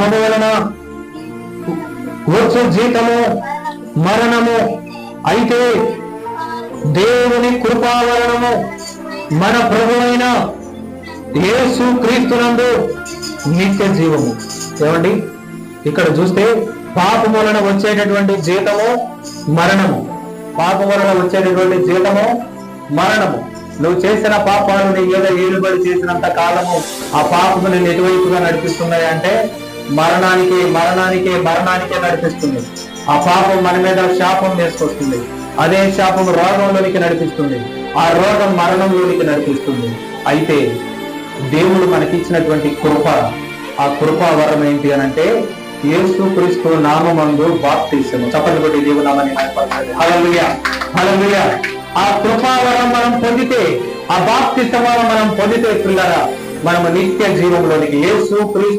పాపము వలన వచ్చు జీతము మరణము, అయితే దేవుని కృపావరణము మన ప్రభువైన యేసు క్రీస్తునందు నిత్య జీవము. ఏమండి, ఇక్కడ చూస్తే పాపం వలన వచ్చేటటువంటి జీతము మరణము. పాపం వలన వచ్చేటటువంటి జీతము మరణము. నువ్వు చేసిన పాపాలు నీ మీద ఏలుబడి చేసినంత కాలము ఆ పాపము నేను ఎటువైపుగా నడిపిస్తున్నాయి అంటే మరణానికే నడిపిస్తుంది. ఆ పాపం మన మీద శాపం వేసుకొస్తుంది. అదే శాపం రోగంలోనికి నడిపిస్తుంది. ఆ రోగం మరణంలోనికి నడిపిస్తుంది. అయితే దేవుడు మనకిచ్చినటువంటి కృప, ఆ కృపా వరం ఏంటి అని అంటే యేసు క్రీస్తు నామమందు బాప్తిసము. చప్పట్లు కొట్టి దేవుని నామాన్ని మహిమపరచండి. హల్లెలూయా, హల్లెలూయా. ఆ కృపావరం మనం పొందితే, ఆ బాప్తిసము మనం పొందితే పిల్లరా, మనము నిత్య జీవంలోనికి యేసు క్రీస్తు